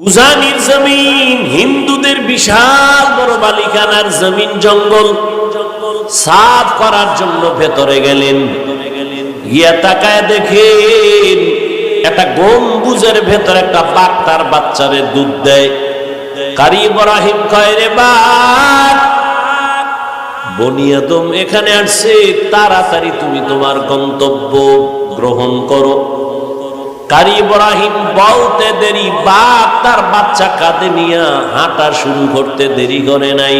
উজানির জমিন, হিন্দুদের বিশাল বড় বালিকানার জমিন, জঙ্গল সাফ করার জন্য ভেতরে গেলেন। গিয়া তাকায় দেখেন একটা গম্বুজের ভেতরে একটা বাঘ তার বাচ্চারে দুধ দেয়। কারি ইব্রাহিম কয়, রে বাঘ, বনি আদম এখানে আসছে, তাড়াতাড়ি তুমি তোমার গন্তব্য গ্রহণ করো। কারি ইব্রাহিম বলতে দেরি, বাঘ তার বাচ্চা কাঁধে নিয়ে হাঁটা শুরু করতে দেরি করে নাই।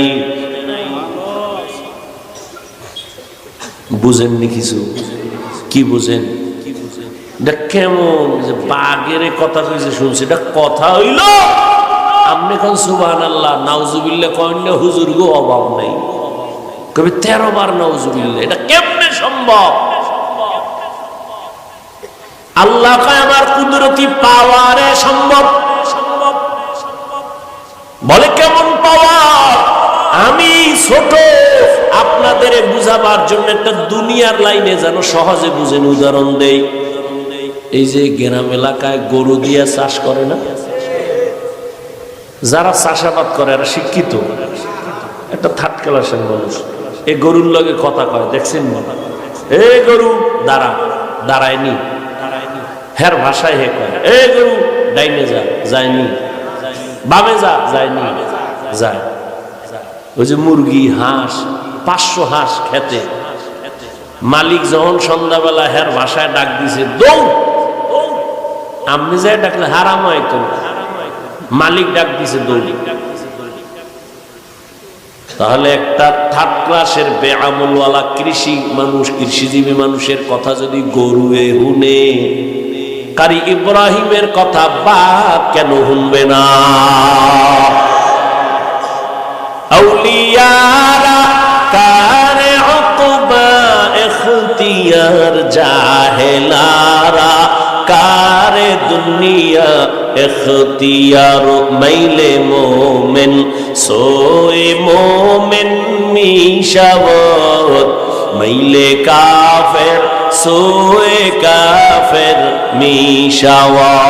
বুঝেননি কিছু? কি বুঝেন? এটা কেমন যে বাঘের কথা কইছে শুনছি, এটা কথা হইল? আপনি কোন সুবহানাল্লাহ নাউজুবিল্লাহ কইন না, হুজুর গো অভাব নাই, কবি 13 বার নাউজুবিল্লাহ। এটা কেমনে সম্ভব? আল্লাহ কয় আমার কুদরতি পাওয়ারে সম্ভব। বলে কেমন পাওয়ার? আমি ছোট, আপনাদের বুঝাবার জন্য একটা দুনিয়ার লাইনে যেন সহজে বুঝেন উদাহরণ দেই। এই যে গ্রাম এলাকায় গরু দিয়ে চাষ করে না, যারা চাষাবাদ করে এরা শিক্ষিত, একটা থার্ড ক্লাসের মানুষ এই গরুর লগে কথা কয়, দেখছেন না? এ গরু দাঁড়া, দাঁড়ায়নি, হের ভাষায় হে কয়, এ গরু ডাইনে যা, যায়নি, বামে যা, যায়নি, যায়। ওই যে মুরগি, হাঁস, 500 হাঁস খেতে, মালিক যখন সন্ধ্যাবেলা হের ভাষায় ডাক দিছে, দৌড়। আপনি যাই ডাকলে হারাম হয়তো, মালিক ডাক দিছে দৌড়। তাহলে একটা থার্ড ক্লাসের বেআমলওয়ালা কৃষি মানুষ, কৃষিজীবী মানুষের কথা যদি গরুয়ে হুনে, কারি ইব্রাহিমের কথা বাপ কেন শুনবে না? আউলিয়ারা কারে উকবা ইখতিয়ার, জাহেলারা কারে দুনিয়া ইখতিয়ার। মাইলে মোমেন সোয়ে মোমেন মিশাওয়াত, মাইলে কাফের সোয়ে কাফের মিশাওয়াত।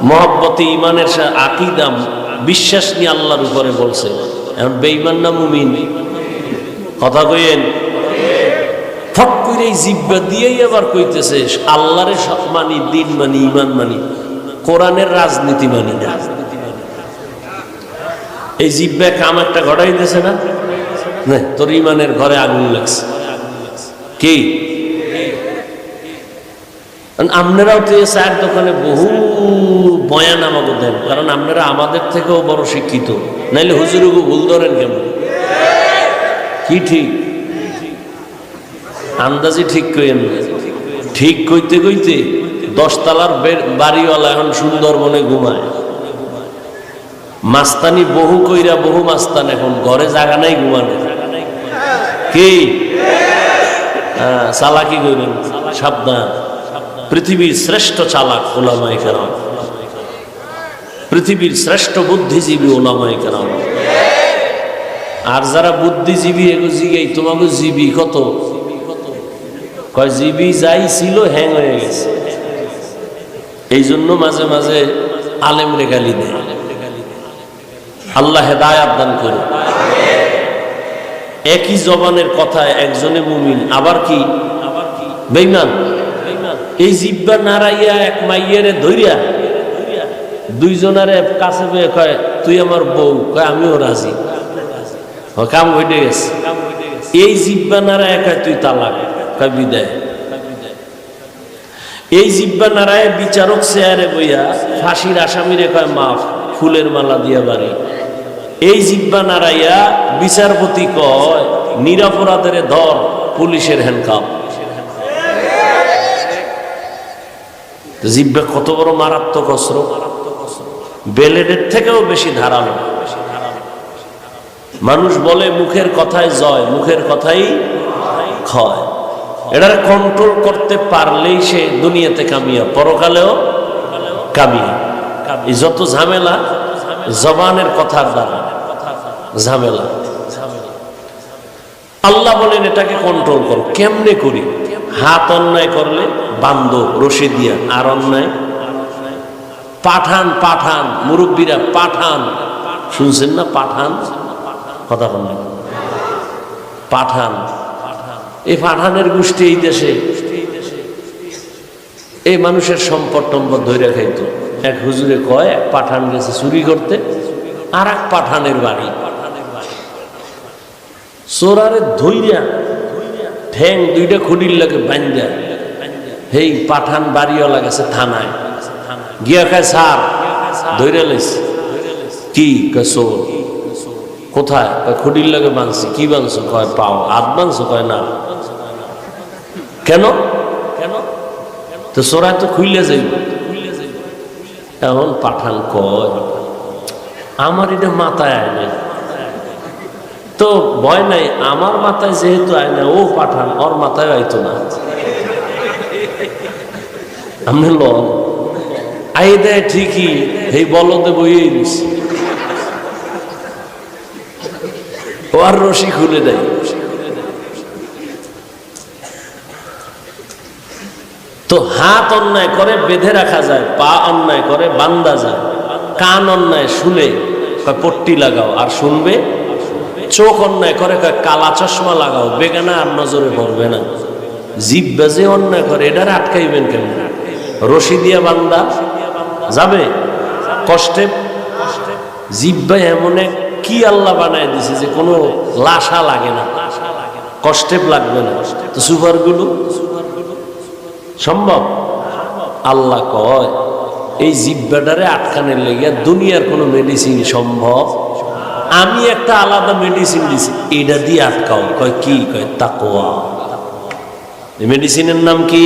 মহব্বতে ইমানের আকীদা, বিশ্বাস নিয়ে আল্লাহর উপরে বলছে। এখন বেঈমান না মুমিন? কথা কইেন। ফট করে জিহ্বা দিয়েই আবার কইতেছে আল্লাহরে সব মানি, দিন মানি, ইমান মানি, কোরআনের রাজনীতি মানি না। এই জিহ্বা কাম একটা ঘটাইতেছে না? তোর ইমানের ঘরে আগুন লাগছে কি? আপনারাও তো চায়ের দোকানে বহু বয়ান আমাকে দেন, কারণ আপনারা আমাদের থেকেও বড় শিক্ষিত, নাইলে হুজুরকে ভুল ধরেন কেমন? কি ঠিক আন্দাজি ঠিক কইেন? ঠিক কইতে কইতে 10 তলার বাড়িওয়ালা এখন সুন্দরবনে ঘুমায়। মাস্তানি বহু কইরা বহু মাস্তান এখন ঘরে জায়গা নাই ঘুমানো। কি চালাকি কইবেন, সাবধান। পৃথিবীর শ্রেষ্ঠ চালাক ওলামায়ে কেরাম, পৃথিবীর শ্রেষ্ঠ বুদ্ধিজীবী ওলামায়ে কেরাম। আর যারা বুদ্ধিজীবী এগো জিগাই, তোমাকে জীবী কত? কয় জীবী যাই ছিল হ্যাং হয়ে গেছে। এই জন্য মাঝে মাঝে আলেমরে গালি দেয়। আল্লাহ হেদায়াত দান করে। একই জবানের কথায় একজনে মুমিন, আবার কি বেঈমান। এই জিহ্বা নাড়াইয়া এক মাইয়ারে ধইরা দুইজনারে কাছে পেয়ে কয়, তুই আমার বউ, কয় আমিও রাজি, কাম হইতে গেছে। এই জিহ্বা নাড়ায় কয় তুই তালাক, কয় বিদায়। এই জিহ্বা নাড়ায় বিচারক চেয়ারে বইয়া ফাঁসির আসামিরে কয় মাফ, ফুলের মালা দিয়া বাড়ি। এই জিহ্বা নাড়াইয়া বিচারপতি কয় নিরাপরাধের ধর, পুলিশের হ্যান্ডকাপ। জিহ্বা কত বড় মারাত্মক অস্ত্র, বেলেডের থেকেও বেশি ধারালো। মানুষ বলে মুখের কথায় জয়, মুখের কথাই ক্ষয়। এটার কন্ট্রোল করতে পারলেই সে দুনিয়াতে কামিয়া, পরকালেও কামিয়া। এই যত ঝামেলা জবানের কথার দ্বারা ঝামেলা। আল্লাহ বলেন এটাকে কন্ট্রোল করো। কেমনে করি? হাত অন্যায় করলে বান্ধ রশি দিয়া, আর অন্যায় পাঠান পাঠান, মুরব্বীরা পাঠান শুনছেন না? পাঠান কথা বলেন, পাঠান। এই পাঠানের গোষ্ঠী এই দেশে এই মানুষের সম্পদ টম্পদ ধরে খাইতো। এক হুজুরে কয়, এক পাঠান গেছে চুরি করতে আর এক পাঠানের বাড়ি, চোরারে ধইরা ঠ্যাং দুইটা খুঁড়ির লাগে বান্ধা হেই পাঠান বাড়িওয়ালা গেছে থানায় গিয়া খায় সার ধইরা লাইছে। কি চোর? কোথায়? খুঁড়ির লাগে বাঁধছি। কি বাঁধছো? কয় পাও। হাত বাঁধছো? কয় না। কেন? তো চোরাই তো খুইলে যাইব। এখন পাঠান কয়, আমার এটা মাথায় আয় নাই। তো ভয় নাই, আমার মাথায় যেহেতু আয় না, ও পাঠান ওর মাথায় আইতো না। আমি ল আই দেয় ঠিকই, এই বলদে বইয়ে দিছি, ও আর রশি খুলে দেয়। তো হাত অন্যায় করে বেঁধে রাখা যায়, পা অন্যায় করে বান্দা যায়, কান অন্যায় শুনে পট্টি লাগাও আর শুনবে, চোখ অন্যায় করে কালা চশমা লাগাও বেগানা আর নজরে পড়বে না, জিহ্বা যে অন্যায় করে এটার আটকাইবেন কেন? রশি দিয়া বান্দা যাবে কষ্টে। জিহ্বা এমন কি আল্লাহ বানায় দিছে যে কোনো লাশা লাগে না, কষ্টে লাগবে না। তো সুপার গুলো সম্ভব? আল্লাহ কয় এই জিহ্বাটারে আটকানের লেগে দুনিয়ার কোনো মেডিসিন সম্ভব? আমি একটা আলাদা মেডিসিন দিছি, এটা দিয়ে আটকাও। কয় কি? কয় তাকওয়া। এই মেডিসিনের নাম কি?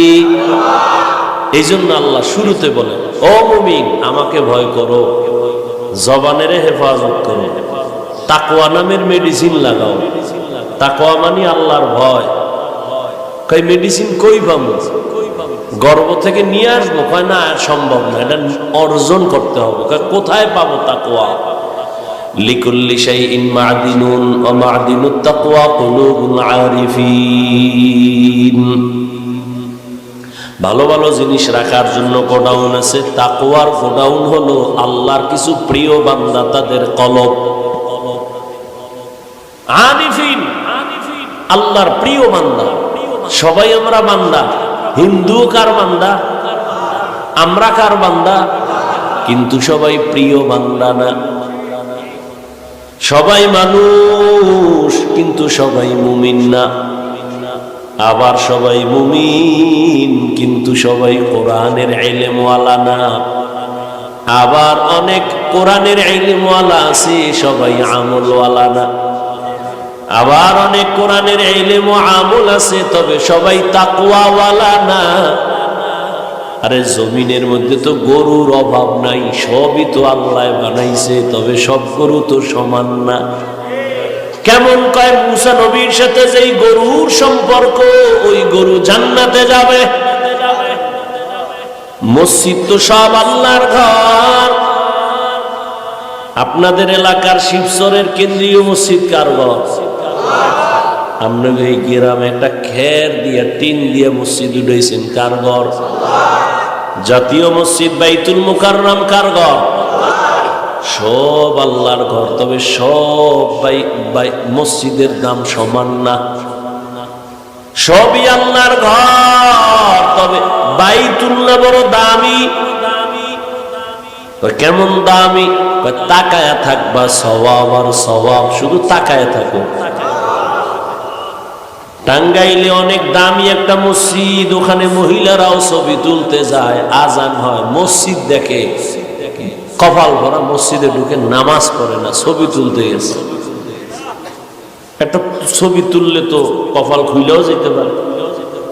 এই জন্য আল্লাহ শুরুতে বলে, ও মুমিন আমাকে ভয় করো, জবানের হেফাজত করো, তাকওয়া নামের মেডিসিন লাগাও। তাকওয়া মানে আল্লাহর ভয়। কয় মেডিসিন কই পাবো? গর্ব থেকে নিয়ে আসবো? কয় না, সম্ভব না, এটা অর্জন করতে হবে। কোথায় পাবো তাকওয়া? লিকুল্লি শাইইন মা'দিনুন ওয়া মা'দিনুত তাকওয়া কুলুবুল আরিফিন। ভালো ভালো জিনিস রাখার জন্য গোডাউন আছে, তাকওয়ার গোডাউন হলো আল্লাহর কিছু প্রিয় বান্দা, তাদের কলব। আরিফিন আল্লাহর প্রিয় বান্দা। সবাই আমরা বান্দা। হিন্দু কার বান্দা? আমরা কার বান্দা? কিন্তু সবাই প্রিয় বান্দা না। সবাই মানুষ কিন্তু সবাই মুমিন না। আবার সবাই মুমিন কিন্তু সবাই কোরআনের ইলমওয়ালা না। আবার অনেক কোরআনের ইলমওয়ালা আছে, সবাই আমলওয়ালা না। আবার অনেক কোরআনের ইলম ও আমল আছে, তবে সবাই তাকওয়াওয়ালা না। আরে জমিনের মধ্যে তো গরুর অভাব নাই, সবই তো আল্লাহ বানাইছে, তবে সব গরু তো সমান না। কেমন? কয় মুসা নবীর সাথে যেই গরুর সম্পর্ক, ওই গরু জান্নাতে যাবে। মসজিদ তো সব আল্লাহর ঘর। আপনাদের এলাকার শিবচরের কেন্দ্রীয় মসজিদ কার ঘর? আপনাদের এই গ্রামে একটা খের দিয়ে টিন দিয়ে মসজিদ উঠেছেন, কার ঘর? জাতীয় মসজিদ বাইতুল মুকাররম কার ঘর? সব আল্লাহর ঘর। তবে সব মসজিদের দাম সমান না, সবই আল্লাহর ঘর, তবে বাইতুল্লাহ বড় দামি। কেমন দামি? তাকায়া থাকবা সওয়াব আর সওয়াব, শুধু তাকায়া থাকো। টাঙ্গাইলে অনেক দামি একটা মসজিদ, ওখানে মহিলারাও ছবি তুলতে যায়, আজান হয়, মসজিদ দেখে, কপাল ভরা মসজিদে ঢুকে নামাজ পড়ে না, ছবি তুলতে গেছে। একটা ছবি তুললে তো কপাল খুইলেও যেতে পারে।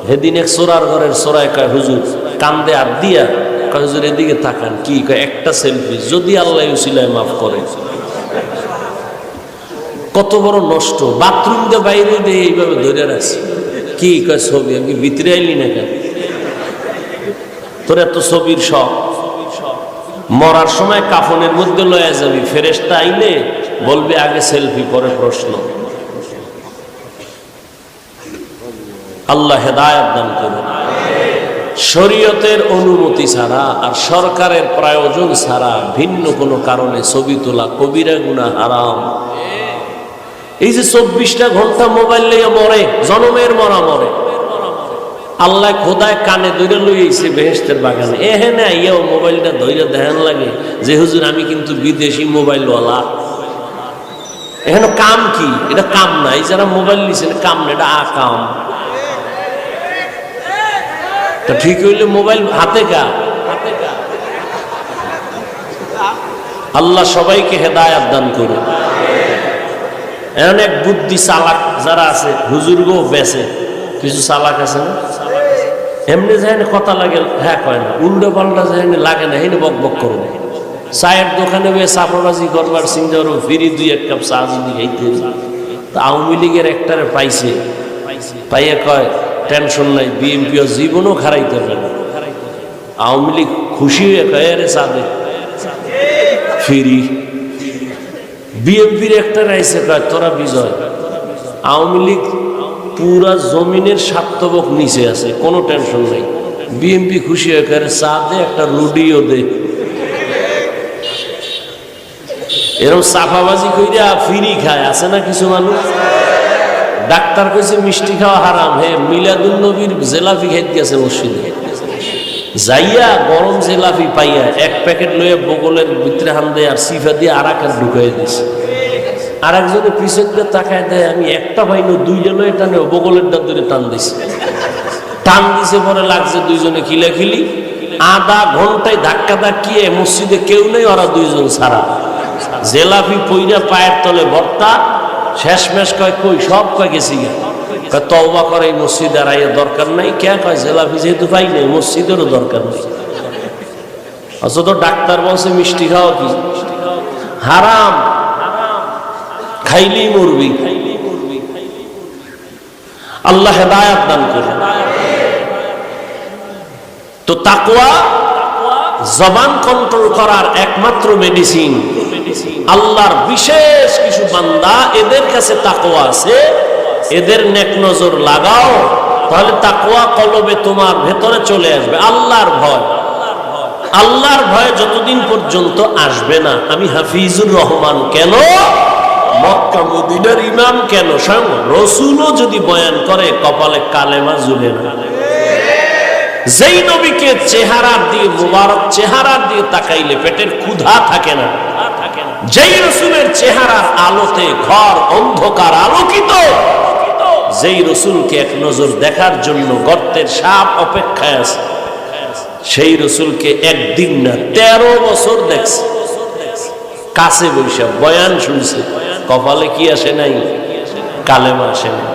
সেদিন এক চোরার ঘরের চোরাই কয়, হুজুর কান্দে আর দিয়া কয়, হুজুর এদিকে তাকান। কি কয়? একটা সেলফি, যদি আল্লাহ উসিলায় মাফ করে। কত বড় নষ্ট! বাথরুম দিয়ে বাইরে দিয়ে এইভাবে ধরে রাখছি। কি কয়? ছবি। আমি ভিতরে আইলি না কেন? তোর এত ছবির শখ, মরার সময় কাফনের মধ্যে লয়ে যাবি, ফেরেশতা আইলে বলবে আগে সেলফি পরে প্রশ্ন। আল্লাহ হেদায়েত দান করুন। শরীয়তের অনুমতি ছাড়া আর সরকারের প্রয়োজন ছাড়া ভিন্ন কোনো কারণে ছবি তোলা কবিরা গুনাহ, হারাম। এই যে 24টা ঘন্টা মোবাইল লইয়া মরে, জনমের মরা মরে। আল্লাহ খোদায় কানে ধরে লইছে বেহেশতের বাগানে, এহেনে আইয়াও মোবাইলটা ধরে দেখান লাগে যে হুজুর আমি কিন্তু বিদেশি মোবাইলওয়ালা। এখানে কাম কি? এটা কাম না, এই যারা মোবাইল নিছেন কাম না, এটা আকাম। তো ঠিক হইলে মোবাইল হাতে কা। আল্লাহ সবাইকে হেদায়াত দান করুন। এখন এক বুদ্ধি চালাক যারা আছে, হুজুর গো বেছে কিছু চালাক আছে না, এমনি যায় না কথা লাগে, হ্যাঁ কয় না, উল্টো পাল্টা যায় না, লাগে না, হেনে বক বক করবো। চায়ের দোকানে বয়ে চাপাবাজি করবার চিন্তা করবো, ফিরি 2-1 কাপ চা যদি খাইতে। আওয়ামী লীগের একটারে পাইছে, পাইয়া কয় টেনশন নাই, বিএনপিও জীবনও খারাইতে পারে না। আওয়ামী লীগ খুশি হয়ে কয় আরে চা দে ফিরি। বিএনপির একটা রাইছে কয় তোরা বিজয়। আওয়ামী লীগ পুরা জমিনের স্বার্থবক নিচে আছে, কোনো টেনশন নাই। বিএনপি খুশি হয়ে কয় চা দে, একটা রুডিও দে। এরকম সাফাবাজি কইরা ফিরি খায়, আছে না কিছু মানুষ। ডাক্তার কইছে মিষ্টি খাওয়া হারাম, হে মিলাদুন নবীর জেলাফি খাইতে গেছে মসজিদে, যাইয়া গরম জেলাফি পাইয়া 1 প্যাকেট লইয়া বগলের ভিতরে হান দেয় আর সিফা দিয়ে আর এক ঢুকাই দিছে। আর একজনের পিছন দিয়ে তাকায় দেয়, আমি একটা পাইনি, 2টা লয়ে টানে বগলের ডাক ধরে টান দিছে। টান দিছে পরে লাগছে দুইজনে খিলাখিলি, আধা ঘন্টায় ধাক্কা ধাক্কিয়ে মসজিদে কেউ নেই, ওরা 2জন ছাড়া। জেলাফি পইরা পায়ের তলে ভর্তা, শেষমেশ কয় কই সব কয় গেছি গা। তওবা করে এই মসজিদে আর আইয়া দরকার নাই। কে কয় জেলাফি যেহেতু পাই নাই, মসজিদেরও দরকার নেই। অথচ ডাক্তার বলছে মিষ্টি খাওয়া কি হারাম, খাইলেই মরবি। আল্লাহ হেদায়াত দান করে। তো তাকওয়া জবান কন্ট্রোল করার একমাত্র মেডিসিন। আল্লাহর বিশেষ কিছু বান্দা, এদের কাছে তাকওয়া আছে, এদের নেক নজর লাগাও, তাহলে তাকওয়া কলবে তোমার ভেতরে চলে আসবে। আল্লাহর ভয়, আল্লাহর ভয় যতদিন পর্যন্ত আসবে না, আমি হাফিজুর রহমান কেন, মক্কা মদিনার ইমাম কেন, স্বয়ং রাসূলও যদি বয়ান করে কপালে কালেমা ঝুলে না। যেই নবীকে চেহারার দিয়ে, মুবারক চেহারার দিয়ে তাকাইলে পেটের ক্ষুধা থাকে না, যেই রাসূলের চেহারার আলোতে ঘর অন্ধকার আলোকিত, যেই রাসূলকে এক নজর দেখার জন্য গর্তের সাপ অপেক্ষায় আছে, সেই রাসূলকে একদিন না 13 বছর দেখছে, কাছে বৈশা বয়ান শুনছে, কপালে কি আসে নাই, কালেমা আসে নাই।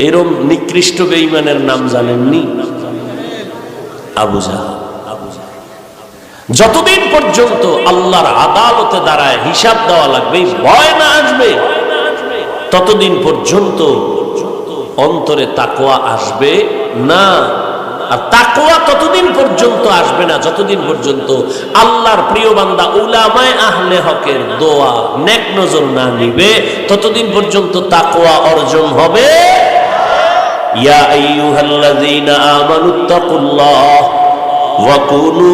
এরম নিকৃষ্ট বেঈমানের নাম জানেননি? আবু জাহল। যতদিন পর্যন্ত আল্লাহর আদালতে দাঁড়ায় হিসাব দেওয়া লাগবে, ভয় না আসবে, ততদিন পর্যন্ত অন্তরে তাকওয়া আসবে না। আর তাকওয়া ততদিন পর্যন্ত আসবে না যতদিন পর্যন্ত আল্লাহর প্রিয় বান্দা উলামায়ে আহলে হকের দোয়া নেক নজর না নিবে, ততদিন পর্যন্ত তাকওয়া অর্জন হবে। ইয়া আইয়ুহাল্লাযীনা আমানুত্তাকুল্লাহ ওয়া কুনু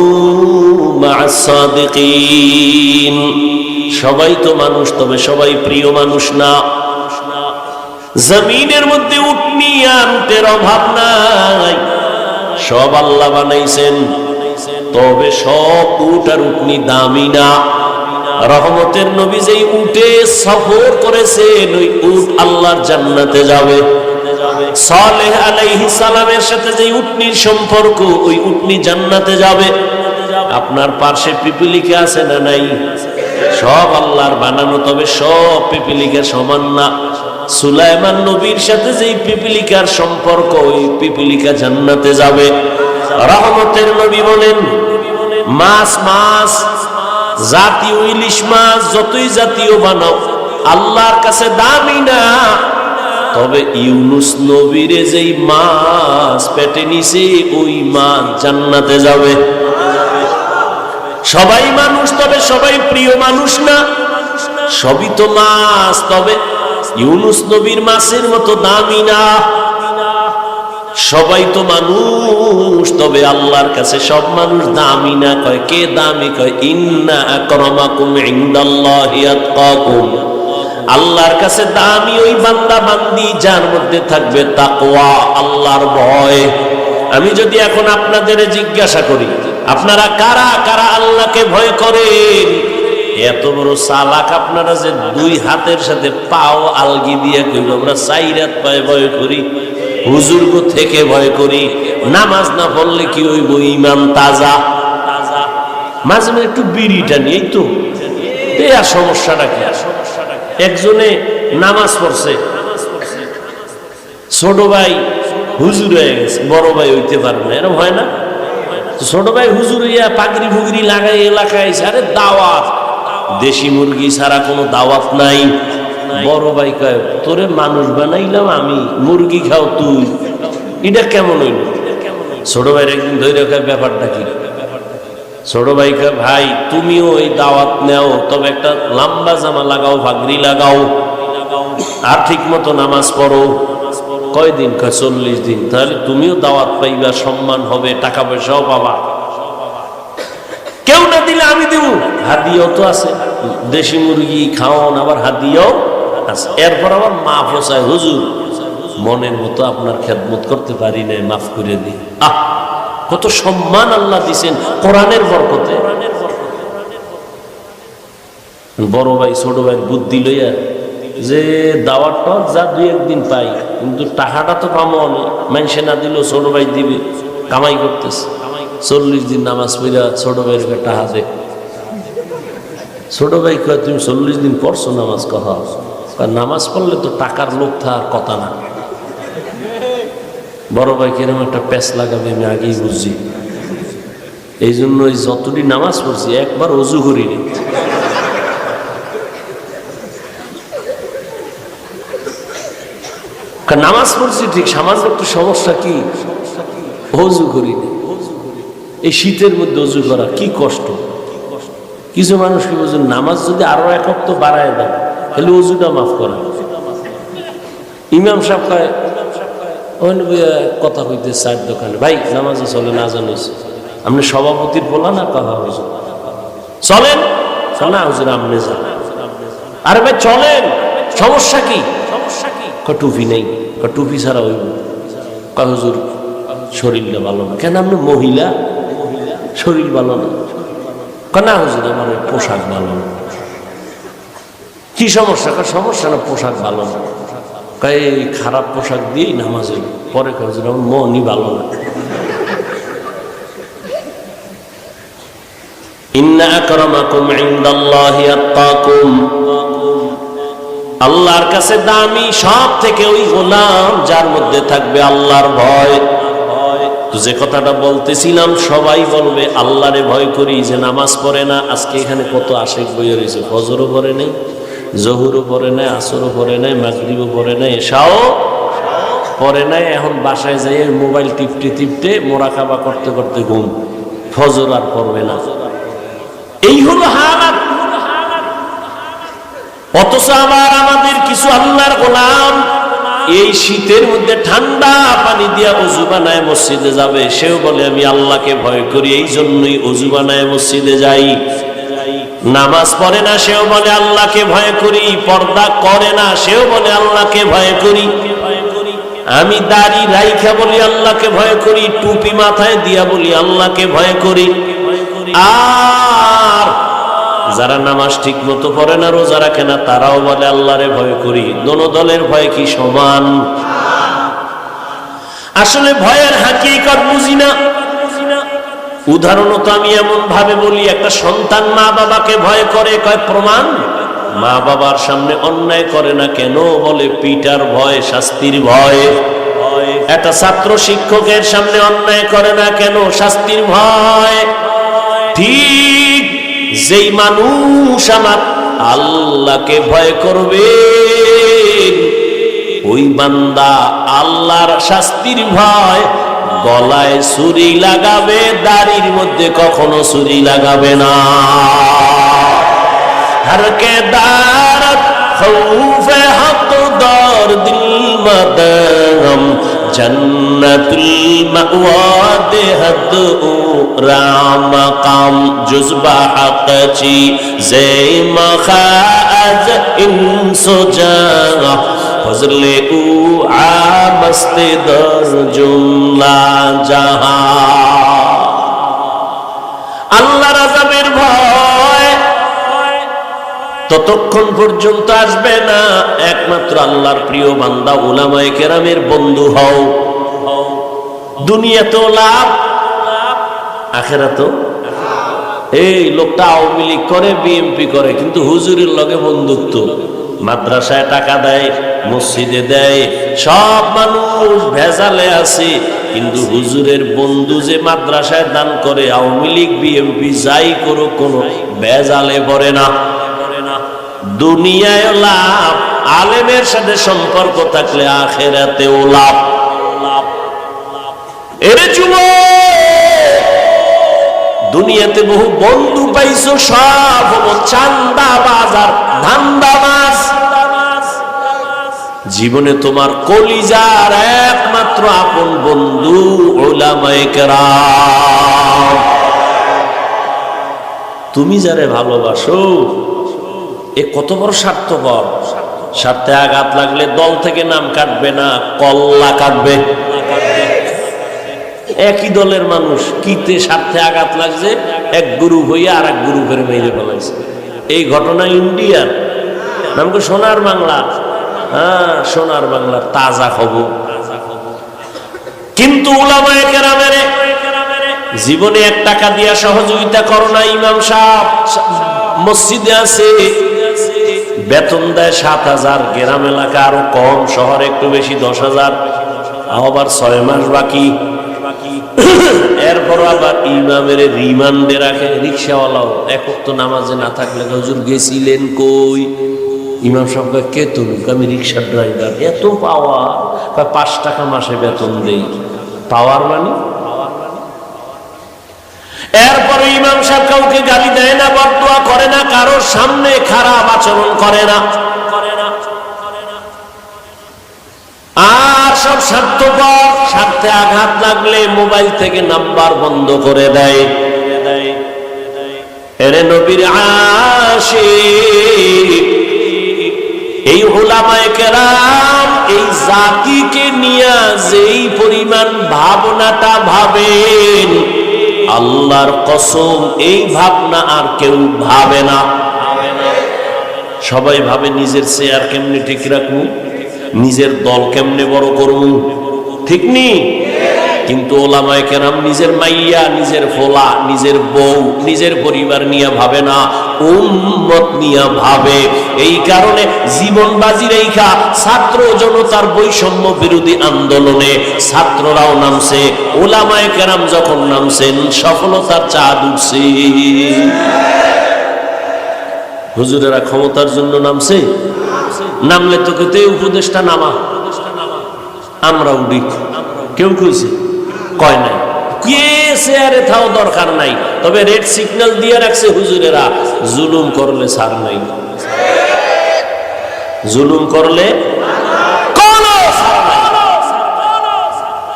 মা'আস সাদিকিন। সবাই তো মানুষ, তবে সবাই প্রিয় মানুষ না। জমিনের মধ্যে উটনি আনতের অভাব নাই, সব আল্লাহ বানাইছেন, তবে সব উট আর উটনি দামি না। রহমতের নবী যেই উটে সফর করেছেন, ওই উট আল্লাহর জান্নাতে যাবে। সালেহ আলাইহিস সালামের সাথে যেই উটনির সম্পর্ক, ওই উটনি জান্নাতে যাবে। আপনার পার্শ্বে পিপিলিকা আছে না নাই? সব আল্লাহর বানানো, তবে সব পিপিলিকা সমান না। সুলাইমান নবীর সাথে যেই পিপিলিকার সম্পর্ক, ওই পিপিলিকা জান্নাতে যাবে। রহমতের নবী বলেন, মাছ মাছ জাতীয় ইলিশ মাছ যতই জাতীয় বানাও আল্লাহর কাছে দামি না, তবে ইউনুস নবীরে যেই মাছ পেটে নিছে, ওই মাছ জান্নাতে যাবে। সবাই মানুষ, তবে সবাই প্রিয় মানুষ না। সবই তো মাছ, তবে ইউনুস নবীর মাছের মতো দামি না। সবাই তো মানুষ, তবে আল্লাহর কাছে সব মানুষ দামি না। কয় কে দামি? কয় ইন্না আকরামাকুম ইনদাল্লাহি আতকাকুম। আল্লাহর কাছে দামি ওই বান্দা বান্দি যার মধ্যে থাকবে তাকওয়া, আল্লাহর ভয়। আমি যদি এখন আপনাদের জিজ্ঞাসা করি, আপনারা কারা কারা আল্লাহকে ভয় করেন? এত বড় চালাক আপনারা যে দুই হাতের সাথে পাও আলগি দিয়ে কইব আমরা চার হাত পায়ে ভয় করি, হুজুর থেকে ভয় করি। নামাজ না পড়লে কি হইব? ইমান তাজা। মাঝে মাঝে একটু বিড়িটা নিয়ে তো আর সমস্যাটা কি? একজনে নামাজ পড়ছে, ছোট ভাই হুজুর হয়ে গেছে, বড় ভাই হইতে পারে না, এরকম হয় না? ছোট ভাই হুজুর হইয়া পাগড়ি ফুগড়ি লাগাই এলাকায়, আরে দাওয়াত, দেশি মুরগি ছাড়া কোনো দাওয়াত নাই। বড় ভাই কয় তোরে মানুষ বানাইলাম আমি, মুরগি খাও তুই, এটা কেমন হইল? ছোট ভাইয়ের একদিন ধরে কয় ব্যাপারটা কি? ছোট ভাই কয় ভাই তুমিও ওই দাওয়াত নেও, তবে একটা লম্বা জামা লাগাও, পাগড়ি লাগাও, আর ঠিক মতো নামাজ পড়ো। কয়দিন? কয় 40 দিন। তাহলে তুমিও দাওয়াত পাইবা, সম্মান হবে, টাকা পয়সাও পাবা। কেউ না দিলে আমি দেব, হাদিয়াও তো আছে, দেশি মুরগি খাওয়ান, আবার হাদিয়াও আছে। এরপর আবার মাফও চায়, হুজুর মনের মতো আপনার খেদমত করতে পারি না, মাফ করে দিই। আহ, কত সম্মান আল্লাহ দিছেন কোরআনের বরকতে। বড় ভাই ছোট ভাইয়ের বুদ্ধি লইয়া যে দাওয়াতটা যা দুই একদিন পাই, কিন্তু টাকাটা তো পাবো আমি, মানুষে না দিলেও ছোট ভাই দিবে, কামাই করতেছে। 40 দিন নামাজ পড়া ছোট ভাইয়ের টাকা দে। ছোট ভাই কয় তুমি 40 দিন পড়ছো নামাজ? কথা নামাজ পড়লে তো টাকার লোক থাকার কথা না। বড় ভাই কিরকম একটা প্যাচ লাগাবে আমি আগেই বুঝছি, এই জন্য যতটি নামাজ পড়ছি একবার অজু করিনি। নামাজ পড়ছি ঠিক, সামান্য একটু সমস্যা কি, অজু করিনি। এই শীতের মধ্যে অজু করা কি কষ্ট। কিছু মানুষ কি বুঝুন, নামাজ যদি আরো এক হপ্তাহ বাড়ায় দেয় তাহলে অজুটা মাফ করা। ইমাম সাহেব কয় কথা কইতে চার দোকানে, ভাই নামাজে চলে না জানিস, আপনি সভাপতির বলা না কথা হুজুর চলেন না, হুজুর আপনি যান। আরে ভাই চলেন, সমস্যা কি? টুপি নেই, টুপি ছাড়া হইব। হুজুর শরীরটা ভালো না। কেন আপনি মহিলা, শরীর ভালো না? না হুজুর আমার পোশাক ভালো না। কি সমস্যা? সমস্যা না পোশাক ভালো না। এই খারাপ পোশাক দিয়েই নামাজে পরে হুজুর আমার মনই ভালো না। ইন্না আকরামাকুম ইনদাল্লাহি আতকাকুম। আল্লাহর কাছে দামি সব থেকে ওই গোলাম যার মধ্যে থাকবে আল্লাহর ভয়। তো যে কথাটা বলতেছিলাম, সবাই বলবে আল্লাহরে ভয় করি, যে নামাজ পড়ে না। আজকে এখানে কত আশেক বইয়ে রয়েছে, ফজরও পড়ে নেই, জহুরও পড়ে নাই, আসরও পড়ে নাই, মাগরিবও পড়ে নাই, এশাও পড়ে নাই। এখন বাসায় যাই মোবাইল টিপতে টিপতে মোরাকাবা করতে করতে ঘুম, ফজর আর পড়বে না। এই হলো হালাত। অথচ আবার আমাদের কিছু আল্লাহর গোলাম এই শীতের মধ্যে ঠান্ডা পানি দিয়া অজু বানায় মসজিদে যাবে, সেও বলে আমি আল্লাহকে ভয় করি, এই জন্যই অজু বানায় মসজিদে যাই। নামাজ পড়ে না, সেও বলে আল্লাহকে ভয় করি। পর্দা করে না, সেও বলে আল্লাহকে ভয় করি। আমি দাড়ি রাইখা বলি আল্লাহকে ভয় করি, টুপি মাথায় দিয়া বলি আল্লাহকে ভয় করি। আর যারা নামাজ ঠিক মতো পড়ে না, রোজা রাখে না, তারাও বলে আল্লাহরে ভয় করি। দোনো দলের ভয় কি সমান? আসলে ভয়ের হাকিকত বুঝি না। উদাহরণত আমি এমন ভাবে বলি, একটা সন্তান মা বাবাকে ভয় করে, কয় প্রমাণ? মা বাবার সামনে অন্যায় করে না কেন? বলে পিটার ভয়, শাস্তির ভয়। একটা ছাত্র শিক্ষকের সামনে অন্যায় করে না কেন? শাস্তির ভয়। ঠিক যেই মানুষ আমার আল্লাহকে ভয় করবে, ওই বান্দা আল্লাহর শাস্তির ভয় গলায় ছুরি লাগাবে, দাড়ির মধ্যে কখনো ছুরি লাগাবে না। হরকে দারত খৌফে হক দর দিল মদম জান্নাতুল মাওয়া দেহদ রাম কাম জুজবা হাকচি জে মখাজ ইনসুজা ফজলে উ আমস্তে দর জুমলা জাহা। আল্লাহর আযাবের ভয় ততক্ষণ পর্যন্ত আসবে না একমাত্র আল্লাহর প্রিয় বান্দা উলামায়ে কেরামের বন্ধু হও। দুনিয়াতেও লাভ, আখিরাতেও। এই লোকটা আওয়ামী লীগ করে, বিএনপি করে, কিন্তু হুজুরের লগে বন্ধুত্ব, মাদ্রাসায় টাকা দেয়, মসজিদে দেয়, সব মানুষ ভেজালে আছে, কিন্তু হুজুরের বন্ধু যে মাদ্রাসায় দান করে, আওয়ামী লীগ বিএনপি যাই করুক কোনো ভেজালে পড়ে না। দুনিয়ায় লাভ, আলেমের সাথে সম্পর্ক থাকলে আখিরাতেও লাভ। এর যুবক, দুনিয়াতে বহু বন্ধু পাইছো, সব হলো চান্দাবাজ আর ধান্দাবাজ। জীবনে তোমার কলিজার একমাত্র আপন বন্ধু উলামায়ে কেরাম। তুমি যারে ভালোবাসো, এ কত বড় স্বার্থপর। স্বার্থে আঘাত লাগলে দল থেকে নাম কাটবে না, কল্লা কাটবে। একই দলের মানুষ, কিতে স্বার্থে আঘাত লাগছে, এক গ্রুপ হইয়া আর এক গ্রুপের মেরে ফেলাইছে। এই ঘটনা ইন্ডিয়ার, নামকে সোনার বাংলা। হ্যাঁ, সোনার বাংলার তাজা খবর। কিন্তু উলামায়ে কেরামের জীবনে 1 টাকা দিয়া সহযোগিতা করো না। ইমাম সাহেব মসজিদে আছে, বেতন দেয় 7,000, গ্রাম এলাকা আরো কম, শহরে একটু বেশি 10,000, আবার 6 মাস বাকি। এরপর আবার ইমামের রিমান্ডে রাখে। রিক্সাওয়ালাও একক তো নামাজে না থাকলে, হুজুর গেছিলেন কই? ইমাম সাহেব কে তুলুক, আমি রিক্সার ড্রাইভার। এত পাওয়ার, 5 টাকা মাসে বেতন দেই। পাওয়ার মানে? এরপরে ইমাম সাহেব কাউকে গালি দেয় না, বদদুয়া করে না, কারোর সামনে খারাপ আচরণ করে না। আর সব স্বার্থপর, স্বার্থে আঘাত লাগলে মোবাইল থেকে নাম্বার বন্ধ করে দেয়। এরে নবীর আশিক, এই উলামায়ে কেরাম এই জাতিকে নিয়ে যেই পরিমাণ ভাবনাটা ভাবেন, আল্লাহর কসম এই ভাবনা আর কেউ ভাবে না। সবাই ভাবে নিজের চেয়ার কেমনে ঠিক রাখবো, নিজের দল কেমনে বড় করবো, ঠিক নি? কিন্তু উলামায়ে কেরাম নিজের মাইয়া, নিজের ফোলা, নিজের বউ, নিজের পরিবার নিয়ে ভাবে না, উম্মত নিয়ে ভাবে। এই কারণে জীবন বাজি রেখা ছাত্র জনতার বৈষম্য বিরোধী আন্দোলনে ছাত্ররাও নামছে, উলামায়ে কেরাম যখন নামছেন সফলতার চাঁদ উঠছে। হুজুরেরা ক্ষমতার জন্য নামছে, নামলে তো কেউ উপদেষ্টা নামা, আমরা উঠি, কেউ কইছে? কয় নাই। কে চেয়ারে থাও দরকার নাই, তবে রেড সিগন্যাল দিয়ে রাখছে হুজুরেরা, জুলুম করলে ছাড় নাই। জুলুম করলে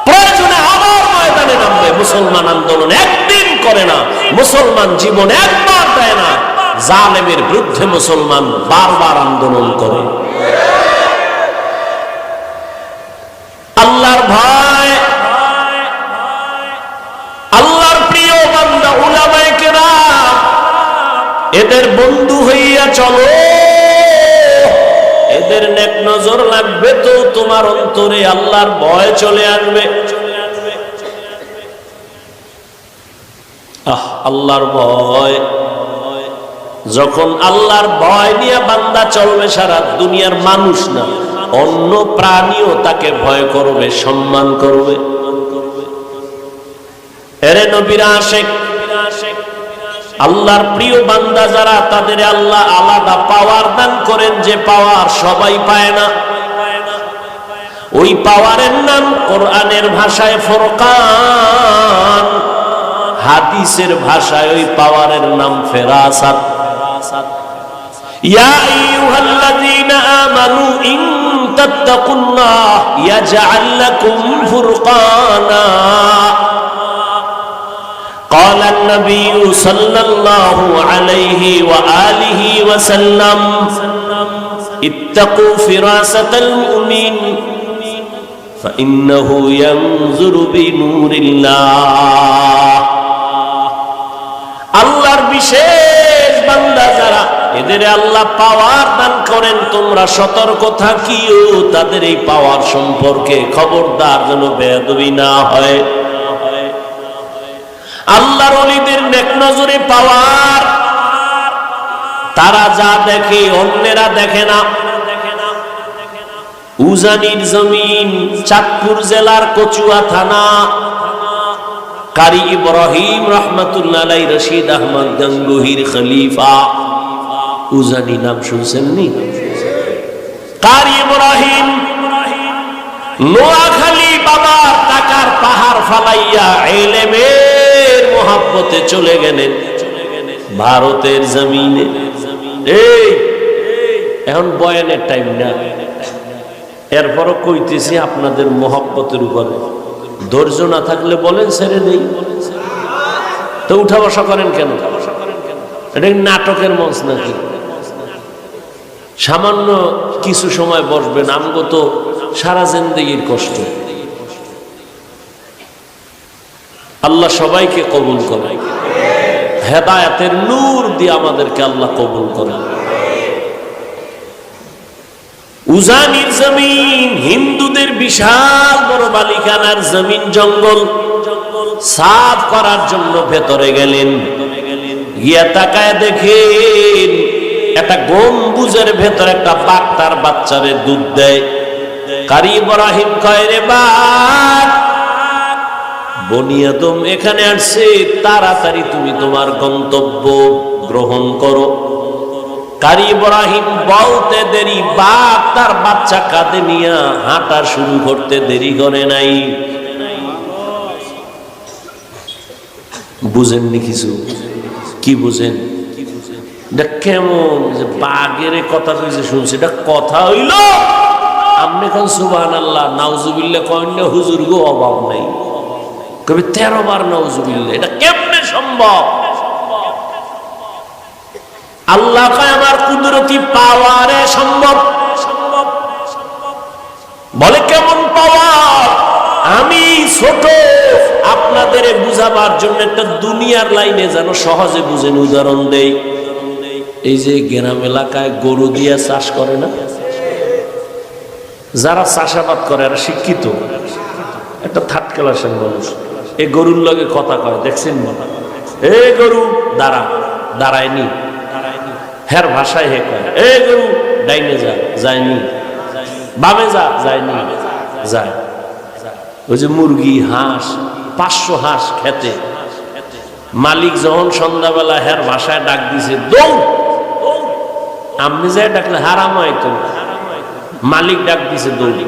প্রয়োজনে আবার ময়দানে নামবে। মুসলমান আন্দোলন একদিন করে না, মুসলমান জীবন একবার দেয় না। জালেমের বিরুদ্ধে মুসলমান বারবার আন্দোলন করে। আল্লাহর ভয়, আল্লাহর প্রিয় বান্দা উলামায়ে কেরাম, এদের বন্ধু হইয়া চলো। এদের নেক নজর লাগবে তো তোমার অন্তরে আল্লাহর ভয় চলে আসবে। আল্লাহর ভয়, যখন আল্লাহর ভয় নিয়ে বান্দা চলবে, সারা দুনিয়ার মানুষ না, অন্য প্রাণীও তাকে ভয় করবে, সম্মান করবে। এরে নবীর আশিক, আল্লাহর প্রিয় বান্দা যারা, তাদের আল্লাহ আলাদা পাওয়ার দান করেন, যে পাওয়ার সবাই পায় না। ওই পাওয়ারের নাম কোরআনের ভাষায় ফুরকান, হাদিসের ভাষায় ওই পাওয়ারের নাম ফেরাসাত। ইয়া আইয়ুহাল্লাযীনা আমানু ইন তাত্তাকুল্লাহ ইয়াজআল লাকুম ফুরকানা قال النبي صلى الله عليه وآله وسلم اتقوا فراسة المؤمن فإنه ينظر بنور الله আল্লাহর বিশেষ বান্দা যারা এদের আল্লাহ পাওয়ার দান করেন তোমরা সতর্ক থাকিও তাদের এই পাওয়ার সম্পর্কে খবরদার যেন বেয়াদবি না হয় আল্লাহর ওলিদের নেক নজরে পাওয়ার তারা যা দেখে অন্যেরা দেখে না উজানির জমিন চাঁদপুর জেলার কচুয়া থানা কারি ইব্রাহিম রাহমাতুল্লাহ আলাইহি রশিদ আহমদ গঙ্গুহির খলিফা উজানি নাম শুনছেন নি কারি ইব্রাহিম নোয়াখালী বাবার টাকার পাহাড় ফালাইয়া ইলমের মোহাব্বতে চলে গেলেন ভারতের জমিনে এই এখন বয়ানের টাইম না এরপরও কইতেছি আপনাদের মোহাব্বতের উপরে ধৈর্য না থাকলে বলেন ছেড়ে দেই তো উঠা বসা করেন কেন এটা নাটকের মঞ্চ নাকি সামান্য কিছু সময় বসবেন আমগো তো সারা জিন্দেগির কষ্ট আল্লাহ সবাইকে কবুল করে হেদায়েতের নূর দিয়ে আমাদেরকে আল্লাহ কবুল করে উজানির জমিন হিন্দুদের বিশাল বড় মালিকানার জমিন জঙ্গল সাফ করার জন্য ভেতরে গেলেন গিয়া তাকায় দেখেন একটা গম্বুজের ভেতরে একটা বাঘ তার বাচ্চারে দুধ দেয় কারি ইব্রাহিম কয় রে বাঘ বনি আদম এখানে আসছে তাড়াতাড়ি তুমি তোমার গন্তব্য গ্রহণ করো কারি ইব্রাহিম বলতে দেরি বাঘ তার বাচ্চা কাঁধে নিয়ে হাঁটা শুরু করতে দেরি করে নাই বুঝেননি কিছু কি বুঝেন এটা কেমন যে বাঘের কথা কইছে শুনছি এটা কথা হইল আপনি এখন সুবহানাল্লাহ নাউজুবিল্লাহ কইন না হুজুর গো অভাব নাই কবি 13 বার নাউজুবিল্লাহ এটা কেমনে সম্ভব আল্লাহ কয় আমার কুদরতি পাওয়ারে সম্ভব বলে কেমন পাওয়ার আমি ছোট আপনাদের বুঝাবার জন্য একটা দুনিয়ার লাইনে যেন সহজে বুঝেন উদাহরণ দেই এই যে গ্রাম এলাকায় গরু দিয়ে চাষ করে না যারা চাষাবাদ করে এরা শিক্ষিত একটা থার্ড ক্লাসের মানুষ এই গরুর লগে কথা কয় দেখছেন না এই গরু দাঁড়া দাঁড়ায়নি হের ভাষায় হে কয় এই গরু ডাইনে যা যায়নি বামে যা যায়নি যায় ওই যে মুরগি হাঁস 500 হাঁস খেতে মালিক যখন সন্ধ্যাবেলা হের ভাষায় ডাক দিছে দৌড় আমি যাই ডাকলে হারাম হয়তো মালিক ডাক দিছে দৌড়ি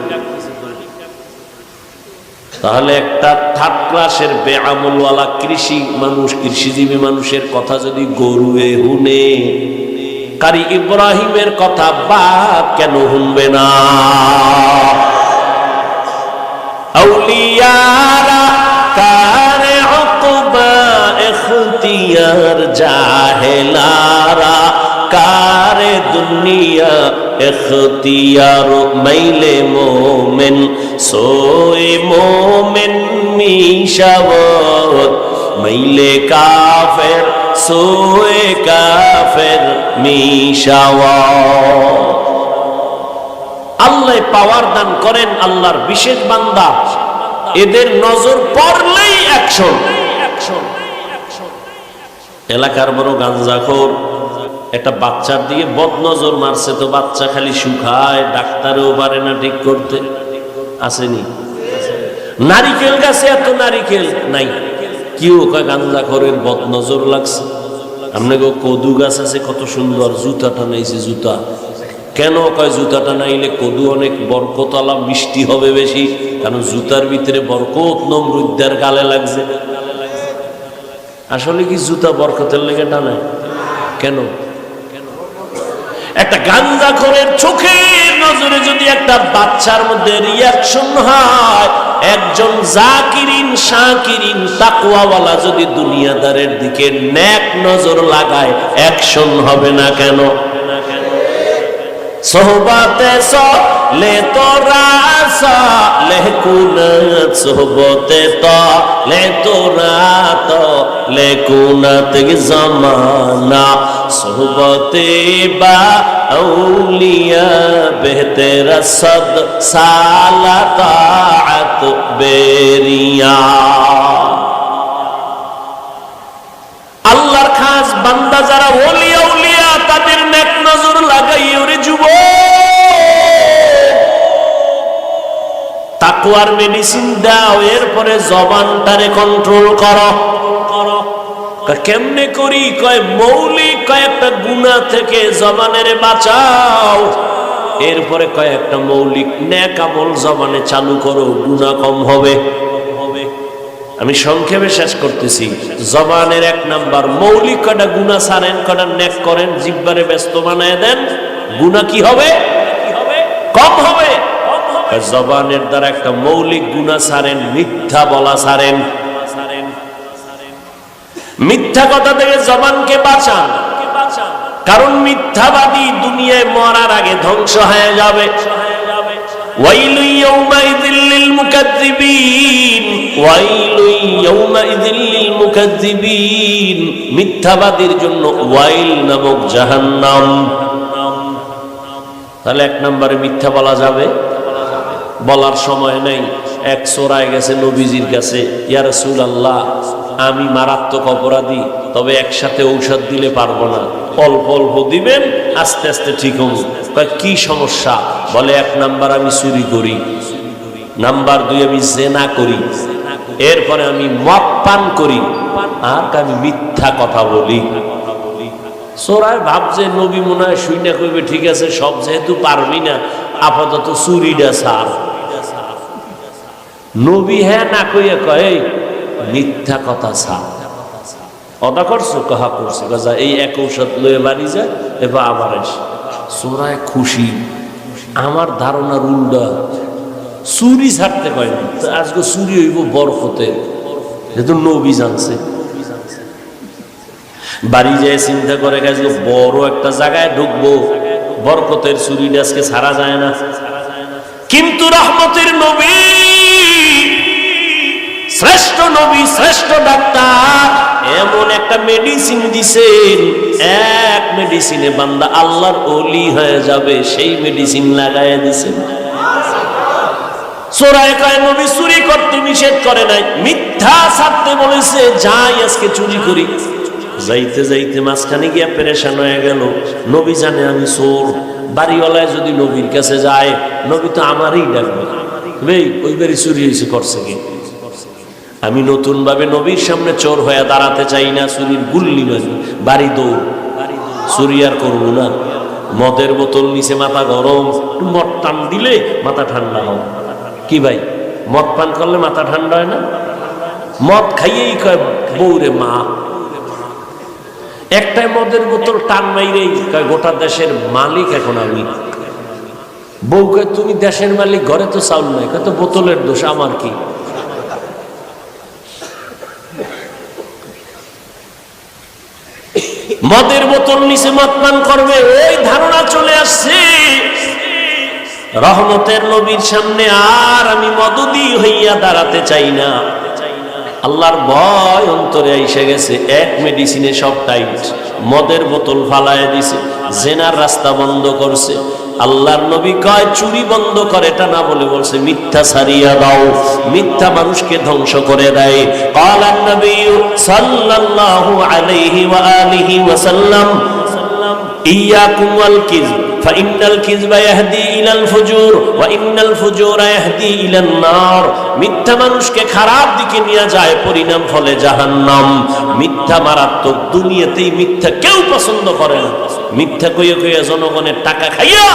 তাহলে একটা থার্ড ক্লাসের বেআমলওয়ালা কৃষি মানুষ কৃষিজীবী মানুষের কথা যদি গরুয়ে হুনে কারি ইব্রাহিমের কথা বাঘ কেন শুনবে না আউলিয়ারা কারে উকবা ইখতিয়ার জাহেলারা কারে দুনিয়া ইখতিয়ার মাইলে মোমেন সোয়ে মোমেন মিশাওয়াত মাইলে কাফের সোয়ে কাফের মিশাওয়াত আল্লাহ পাওয়ার দান করেন আল্লাহর বিশেষ বান্দা এদের নজর পড়লেই অ্যাকশন এলাকার বড় গাঞ্জাখোর একটা বাচ্চার দিকে বদনজর মারছে তো বাচ্চা খালি শুকায় ডাক্তারও পারে না ঠিক করতে আসেনি নারিকেল গাছে এত নারিকেল নাই কেউ কয় গাঞ্জাখোরের বদনজর লাগছে আপনাকে কদু গাছ আছে কত সুন্দর জুতাটা নাইছে জুতা কেন কয় জুতাটা নাইলে কদু অনেক বরকতওয়ালা মিষ্টি হবে বেশি কারণ জুতার ভিতরে বরকত নমরুদ্দার গালে লাগছে আসলে কি জুতা বরকতের লেগে টানে কেন একটা গাঞ্জাখোরের চোখের নজরে যদি একটা বাচ্চার মধ্যে রিয়াকশন হয়, একজন জাকিরিন শাকিরিন তাকওয়াওয়ালা যদি দুনিয়াদারের দিকে নেক নজর লাগায়, অ্যাকশন হবে না কেন? সোহবতে লে তোরা লে কুনাত, সোহবতে লে তোরা লে কুনাত জামানা, সোহবতে বা औलिया बेहतर सद साला ताअत बेरिया। আল্লাহর খাস বান্দা যারা ওলি আউলিয়া, তাদের নেক নজর লাগাই ওরে যুবক, তাকওয়ার মেডিসিন দাও, এরপরে জবানটারে কন্ট্রোল করো। কেমনে করি? কয় মৌলিক কয়েকটা গুনাহ থেকে জবানের বাঁচাও, এরপরে কয়েকটা মৌলিক নেক আমল জবানে চালু করো, গুনাহ কম হবে। আমি সংক্ষেপে শেষ করতেছি। জবানের 1 নাম্বার মৌলিক কয়টা গুনাহ ছাড়েন, কয়টা নেক করেন, জিহ্বারে ব্যস্ত বানায় দেন, গুনাহ কি হবে? কম হবে। জবানের দ্বারা একটা মৌলিক গুনাহ ছাড়েন, মিথ্যা বলা ছাড়েন। মিথ্যা কথা থেকে জবানকে বাঁচান, কারণ মিথ্যাবাদী দুনিয়ায় মরার আগে ধ্বংস হয়ে যাবে। ওয়াইলু ইয়াউমাইযিল লিল মুকাজ্জিবিন, ওয়াইলু ইয়াউমাইযিল লিল মুকাজ্জিবিন, মিথ্যাবাদীর জন্য ওয়াইল নামক জাহান্নাম। তাহলে 1 নম্বরে মিথ্যা বলা যাবে? বলার সময় নেই। এক চোরায় গেছে নবীজির কাছে, ইয়া রাসূলুল্লাহ আমি মারাত্মক অপরাধী, তবে একসাথে ঔষধ দিলে পারবো না, অল্প অল্প দিবেন, আস্তে আস্তে ঠিক হবো। কি সমস্যা? বলে 1 নাম্বার আমি চুরি করি, নাম্বার 2 আমি জেনা করি, এরপরে আমি মদ পান করি, আর আমি মিথ্যা কথা বলি। চোরায় ভাবছে নবী মনে হয় শুইনা কইবে ঠিক আছে, সব যেহেতু পারবি না আপাতত চুরিটা ছাড়। নবী হ্যাঁ না কইয়া কয় মিথ্যা কথা ছাড়। অদা করছো? কাহা করছে? যা এই 1 ঔষধ লয়ে বাড়ি যায়, এবার আবার এসে চোরায় খুশি। আমার ধারণার উল্টা, চুরি ছাড়তে কয় না, আজকে চুরি হইব বরকতে, যেহেতু নবী জানছে। বাড়ি যায় চিন্তা করে আজকে বড় একটা জায়গায় ঢুকবো, বরকতের চুরিটা আজকে ছাড়া যায় না। কিন্তু রহমতের নবী, শ্রেষ্ঠ নবী, শ্রেষ্ঠ ডাক্তার, এমন একটা মেডিসিন দিছেন, 1 মেডিসিনে বান্দা আল্লাহর ওলি হয়ে যাবে, সেই মেডিসিন লাগায় দিছেন। চোরায় কয় নবী চুরি করতে নিষেধ করে নাই, মিথ্যা ছাড়তে বলেছে, যাই আজকে চুরি করি। যাইতে যাইতে মাঝখানে গিয়া পেরেশান হয়ে গেল। নবী জানে আমি চোর, বাড়িওয়ালায় যদি নবীর কাছে যায়, নবী তো আমারই ডাকবে, ওই বাড়ি চুরি হয়েছে, করছে কি? আমি নতুন ভাবে নবীর সামনে চোর হয়ে দাঁড়াতে চাই না, চুরির গুল্লি মারি, বাড়ি দৌড়, চুরি আর করবো না। মদের বোতল নিচে, মাথা গরম, মদ টান দিলে মাথা ঠান্ডা হয়। কি ভাই, মদ পান করলে মাথা ঠান্ডা হয় না? মদ খাইয়েই কয় বউরে মা। একটাই মদের বোতল টান মাইরেই কয় গোটা দেশের মালিক এখন আমি। বউ কয় তুমি দেশের মালিক, ঘরে তো চাউল নাই, কয় তো বোতলের দোষ, আমার কি? মদের বোতল নিচে মদ পান করবে, ওই ধারণা চলে আসছে। রহমতের নবীর সামনে আর আমি মদদি হইয়া দাঁড়াতে চাই না। আল্লাহর ভয় অন্তরে এসে গেছে, 1 মেডিসিনে সব টাইট। মদের বোতল ফালায় দিছে, জেনার রাস্তা বন্ধ করছে। আল্লাহর নবী কয় চুরি বন্ধ করে, এটা না বলে বলছে মিথ্যা ছাড়িয়া দাও, মিথ্যা মানুষকে ধ্বংস করে দেয়। ক্বালান নবী সাল্লাল্লাহু আলাইহি ওয়া আলিহি ওয়া সাল্লাম ইয়াকুম ওয়াল কিযব ফাইন্নাল কিযবা ইয়াহদি ইলাল ফুজুর ওয়া ইন্নাল ফুজুরা ইয়াহদি ইলান নার। মিথ্যা মানুষকে খারাপ দিকে নিয়ে যায়, পরিণাম ফলে জাহান্নাম। মিথ্যা মারাত্মক, দুনিয়াতেই মিথ্যা কেউ পছন্দ করে না। মিথ্যা কইয়া কইয়া জনগণের টাকা খাইয়া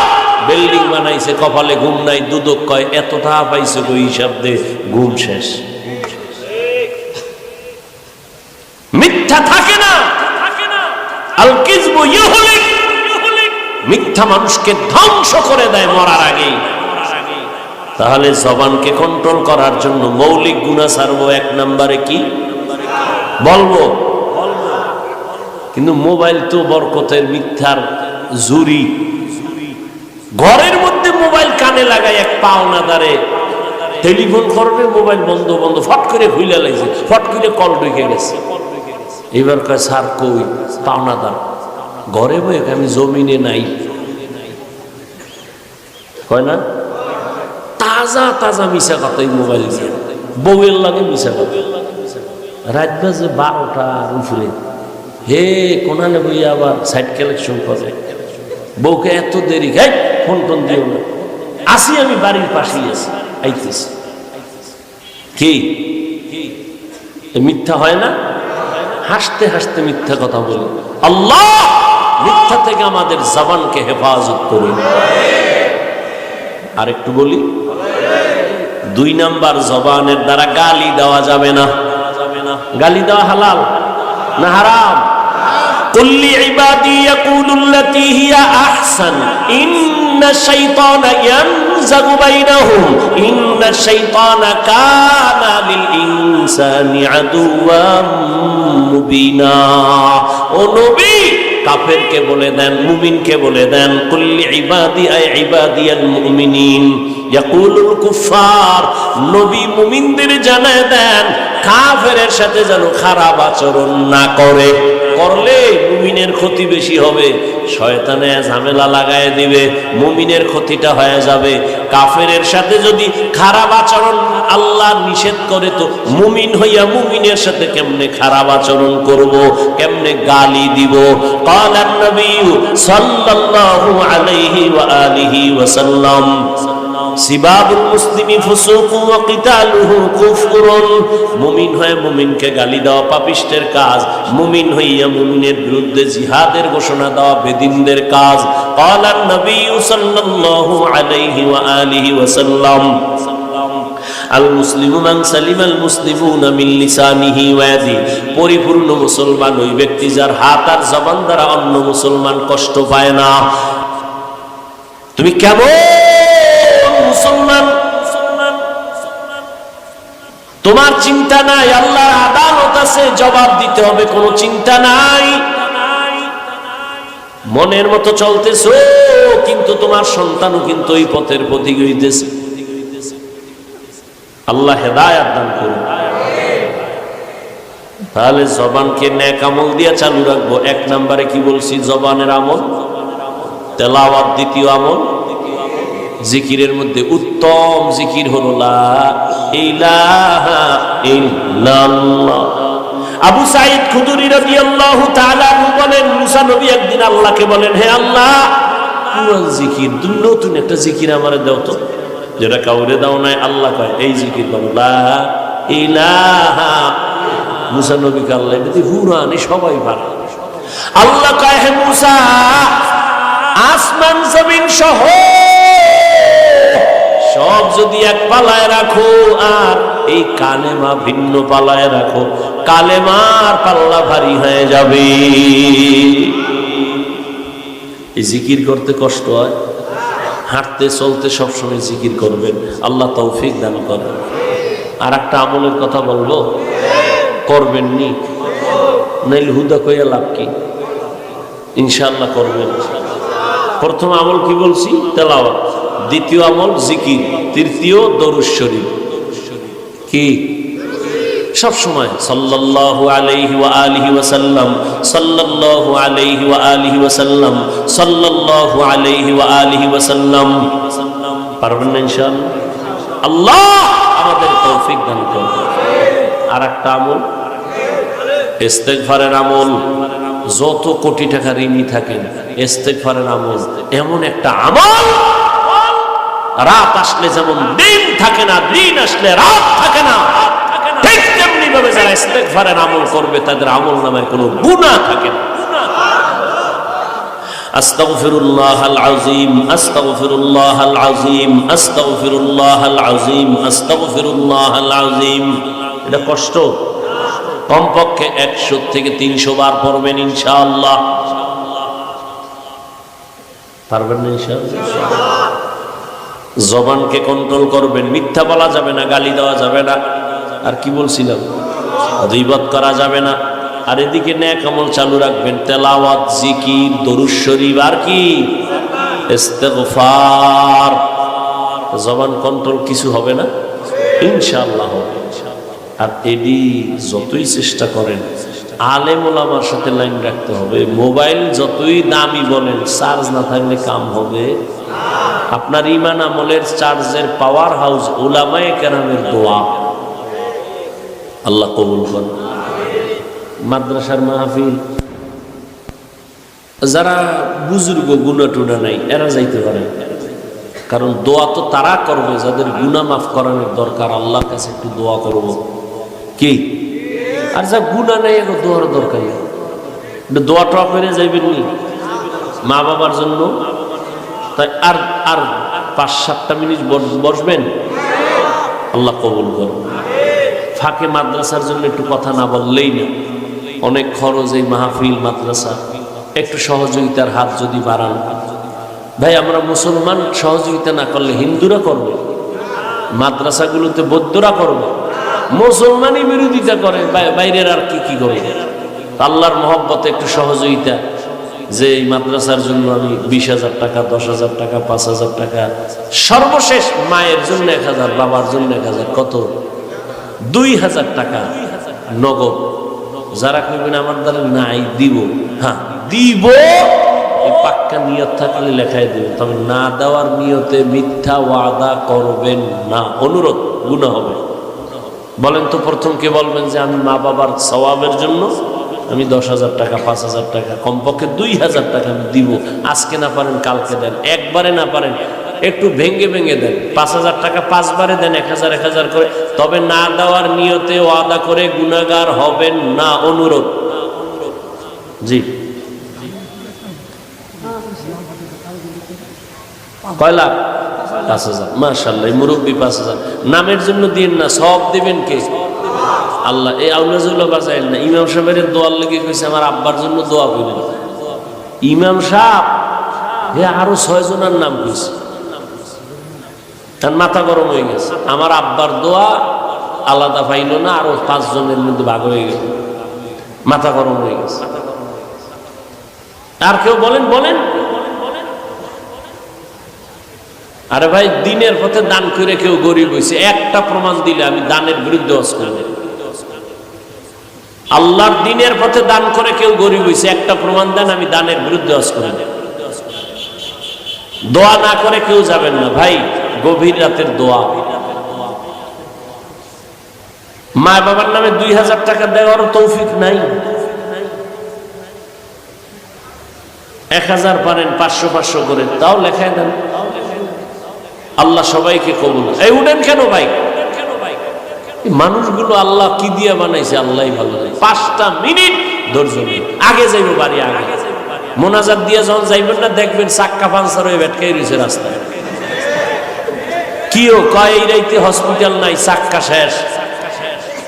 বিল্ডিং বানাইছে, কপালে ঘুম নাই, দুদক কয় এত টাকা পাইছে কই, হিসাব দে, ঘুম শেষ। মিথ্যা থাকে না, আল কিযবু ইউহলিক, মিথ্যা মানুষকে ধ্বংস করে দেয় মরার আগেই। তাহলে জবানকে কন্ট্রোল করার জন্য মৌলিক গুনাহ ছাড়বো, এক নম্বরে কি বলবো? কিন্তু মোবাইল তো বরকতের মিথ্যার জুরি। ঘরের মধ্যে মোবাইল কানে লাগাই এক পাওনাদারে টেলিফোন করবে, মোবাইল বন্ধ বন্ধ, ফট করে খুলে লাগছে, ফট করে কল ঢুকে গেছে। এবার কয় স্যার কই? পাওনাদার ঘরে বই, আমি জমিনে নাই। কয় না তাজা তাজা মিশা কথা মোবাইল দিয়ে, বউয়ের লাগে মিশা কথা। রাত বাজে 12টার উপরে, হে কোনালে বই আবার সাইড কালেকশন করে, বউকে এত দেরি, গাই ফোন টোন দিও না, আসি আমি বাড়ির পাশেই আছি, আইতেছি। কি মিথ্যা হয় না? হাসতে হাসতে মিথ্যা কথা বলি। আল্লাহ মিথ্যা থেকে আমাদের জবানকে হেফাজত করুন। আর একটু বলি, 2 নাম্বার, জবানের দ্বারা গালি দেওয়া যাবে না। গালি দেওয়া হালাল না হারাম? কুল লিইবাদি ইয়াকুলুল্লাতী হিয়া আহসান ইন্নাশ শাইতানা ইয়ানজাগু বাইনাহুম ইন্নাশ শাইতানা কানা লিল ইনসানি আদুওয়াম মুবিনা। ও নবী, কাফেরকে বলে দেন, মুমিনকে বলে দেন, কুল লিইবাদি আই ইবাদিয়াল মুমিনিন ইয়াকুলুল কুফার, নবী মুমিনদের জানায় দেন কাফেরের সাথে যেন খারাপ আচরণ না করে। করলে মুমিনের ক্ষতি বেশি হবে, শয়তানে ঝামেলা লাগায় দিবে, মুমিনের ক্ষতিটা হয়ে যাবে। কাফেরের সাথে যদি খারাপ আচরণ আল্লাহ নিষেধ করে, তো মুমিন হইয়া মুমিনের সাথে কেমনে খারাপ আচরণ করব, কেমনে গালি দিব? ক্বালান নবী সাল্লাল্লাহু আলাইহি ওয়া আলিহি ওয়াসাল্লাম সিবাবুল মুসলিমি ফুসুকুন ওয়া কিতালুহু কুফরুন, মুমিন হয়ে মুমিনকে গালি দেওয়া পাপিষ্টের কাজ, মুমিন হইয়া মুমিনের বিরুদ্ধে জিহাদের ঘোষণা দেওয়া বেদিনদের কাজ। ক্বালান নবী সাল্লাল্লাহু আলাইহি ওয়া আলিহি ওয়াসাল্লাম আল মুসলিমু মান সালিমাল মুসলিমুনা মিন লিসানিহি ওয়া ইয়াদিহি, পরিপূর্ণ মুসলমান ওই ব্যক্তি যার হাত আর জবান দ্বারা অন্য মুসলমান কষ্ট পায় না। তুমি কেমন মুসলমান? তোমার চিন্তা নাই, আল্লাহর আদালত আছে, জবাব দিতে হবে, কোনো চিন্তা নাই। মনের মতো চলতেছো, কিন্তু তোমার সন্তানও কিন্তু ওই পথের পথিক হইতেছে। আল্লাহ হেদায়েত দান করুন। তাহলে জবানকে নেক আমল দিয়ে চালু রাখবো। 1 নম্বরে কি বলছি? জবানের আমল, তেলাওয়াত। দ্বিতীয় আমল জিকিরের মধ্যে উত্তম জিকির হলো লা ইলাহা ইল্লাল্লাহ। আবু সাঈদ খুদরি রাদিয়াল্লাহু তাআলা বলেন, মুসা নবী একদিন আল্লাহকে বলেন, হে আল্লাহ, পুরান জিকির, তুমি নতুন একটা জিকির আমারে দাও তো, যেটা কাউরে দাও নাই। আল্লাহ কয় এই জিকির করো, লা ইলাহা। মুসা নবীকে আল্লাহ এটা পুরান, সবাই পারে। আল্লাহ কয়, হে মুসা, আসমান জমিন সহ সব যদি এক পালায় রাখো, আর এই কালেমা ভিন্ন পালায় রাখো, কালেমার পাল্লা ভারী হয়ে যাবে। এই জিকির করতে কষ্ট হয়, হাঁটতে চলতে সবসময় জিকির করবেন, আল্লাহ তৌফিক দান করেন। আর একটা আমলের কথা বলবো, করবেন নি নাইলে হুদা কইয়া লাভ কি? ইনশাআল্লাহ করবেন। প্রথম আমল কি বলছি? তেলাওয়াত। দ্বিতীয় আমল জিকির। তৃতীয় দরুদ শরীফ। কি সব সময় সাল্লাল্লাহু আলাইহি ওয়া আলিহি ওয়াসাল্লাম, সাল্লাল্লাহু আলাইহি ওয়া আলিহি ওয়াসাল্লাম, সাল্লাল্লাহু আলাইহি ওয়া আলিহি ওয়াসাল্লাম। পারবেন না ইনশাআল্লাহ? আল্লাহ আমাদের তৌফিক দান করুন। আর একটা আমল ইস্তেগফারের আমল। যত কোটি টাকা ঋণী থাকেন, ইস্তেগফারের আমল এমন একটা আমল, রাত আসলে যেমন দিন থাকে না, দিন আসলে রাত থাকে না, ঠিক তেমনি ভাবে যারা ইস্তেগফারের আমল করবে তাদের আমল নামায় কোনো গুনাহ থাকে না। আস্তাগফিরুল্লাহাল আযীম, আস্তাগফিরুল্লাহাল আযীম, আস্তাগফিরুল্লাহাল আযীম, আস্তাগফিরুল্লাহাল আযীম। এটা কষ্ট, কমপক্ষে 100 থেকে 300 বার পড়বেন ইনশাআল্লাহ। পারবেন না ইনশাআল্লাহ? জবানকে কন্ট্রোল করবেন, মিথ্যা বলা যাবে না, গালি দেওয়া যাবে না, আর কি বলছিলাম, গীবত করা যাবে না। আর এদিকে নেক আমল চালু রাখবেন, তেলাওয়াত, জিকির, দরুদ শরীফ, আর কি ইস্তেগফার। জবান কন্ট্রোল কিছু হবে না ইনশাআল্লাহ হবে। আর এডি যতই চেষ্টা করেন আলেম ওলামার সাথে লাইন রাখতে হবে। মোবাইল যতই দামি বলেন, চার্জ না থাকলে কাম হবে। আপনার ঈমান আমলের চার্জের পাওয়ার হাউস উলামায়ে কেরামের দোয়া, আল্লাহ কবুল করেন। মাদ্রাসার মাহফিল, যারা বুজুর্গ গুনাহ টুনা নাই এরা যাইতে পারে, কারণ দোয়া তো তারা করবে যাদের গুনাহ মাফ করানোর দরকার। আল্লাহর কাছে একটু দোয়া করব কি, আর যা গুনাহ নাই এর দোয়ার দরকার নেই। দোয়া টপ করে যাইবেন নি মা বাবার জন্য, তাই আর আর 5-7টা মিনিট বসবেন, আল্লাহ কবুল করুন। ফাঁকে মাদ্রাসার জন্য একটু কথা না বললেই না, অনেক খরচ এই মাহফিল মাদ্রাসা, একটু সহযোগিতার হাত যদি বাড়ান। ভাই আমরা মুসলমান সহযোগিতা না করলে হিন্দুরা করবে, মাদ্রাসাগুলোতে বৌদ্ধরা করবে, মুসলমানই বিরোধিতা করে, বাইরের আর কি কি করবে। আল্লাহর মহব্বতে একটু সহযোগিতা, যে এই মাদ্রাসার জন্য আমি 20,000 টাকা, 10,000 টাকা, 5,000 টাকা, সর্বশেষ মায়ের জন্য 1,000, বাবার জন্য 1,000, কত 2,000 টাকা নগদ। যারা কইবেন আমার দ্বারা নাই দিব, হ্যাঁ দিব, পাক্কা নিয়ত থাকলে লেখায় দিবেন, তবে না দেওয়ার নিয়তে মিথ্যা ওয়াদা করবেন না, অনুরোধ, গুনাহ হবে। বলেন তো প্রথম কে বলবেন যে আমি মা বাবার সওয়াবের জন্য আমি 10,000 টাকা, 5,000 টাকা, কমপক্ষে 2,000 টাকা আমি দিব। আজকে না পারেন কালকে দেন, একবারে না পারেন একটু ভেঙ্গে ভেঙ্গে দেন, 5,000 টাকা 5 বারে দেন, 1,000 করে, তবে না দেওয়ার নিয়তে ওয়াদা করে গুনাহগার হবেন না, অনুরোধ। জি কয় লাখ? 5,000। মাশাআল্লাহ, মুরব্বী 5,000 নামের জন্য দিন না, সব দিবেন কে? আল্লাহ। এই আউলাজুল্লাহ বাজাইল না, ইমাম সাহেবের দোয়ার লেগে কইছে আমার আব্বার জন্য দোয়া করেন। ইমাম সাহেব হে আরো 6 জনের নাম কইছে, তার মাথা গরম হয়ে গেছে। আমার আব্বার দোয়া আলাদা পাইল না, আরো 5 জনের মধ্যে ভাগ হয়ে গেল, মাথা গরম হয়ে গেছে। আর কেউ বলেন বলেন। আরে ভাই দিনের পথে দান করে কেউ গরিব হয়েছে, একটা প্রমাণ দিলে আমি দানের বিরুদ্ধে ওয়াজ করে দেব। আল্লাহর দিনের পথে দান করে কেউ গরিব হয়েছে, একটা প্রমাণ দেন, আমি দানের বিরুদ্ধে ওয়াজ করে দেব। দোয়া না করে কেউ যাবেন না ভাই, গভীর রাতের দোয়া। মা বাবার নামে 2,000 টাকা দেওয়ার তৌফিক নাই, 1,000 পারেন 500 করে, তাও লেখায় দেন। আল্লাহ সবাইকে কবুল। এই উঠেন কেন ভাই? মানুষগুলো আল্লাহ কি দিয়ে বানাইছে আল্লাহই ভালো জানে। 5টা মিনিট ধৈর্য নিয়ে আগে যাইব, বাড়ি আগে মোনাজাত দিয়ে যখন যাইবেন না, দেখবেন চাক্কা পাঞ্চার হয়ে ভেটকাই রয়েছে রাস্তায়। কিও কয় এই রাইতে হসপিটাল নাই, চাক্কা শেষ।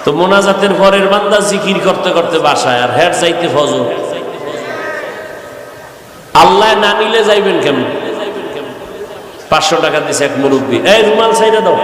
তো মোনাজাতের পরের বান্দা জিকির করতে করতে বাসায়, আর হেড যাইতে ফজর। আল্লাহ না নিলে যাইবেন কেমন? 500 টাকা দিছে এক মুরব্বী, এই রুমাল ছাইড়া দাও।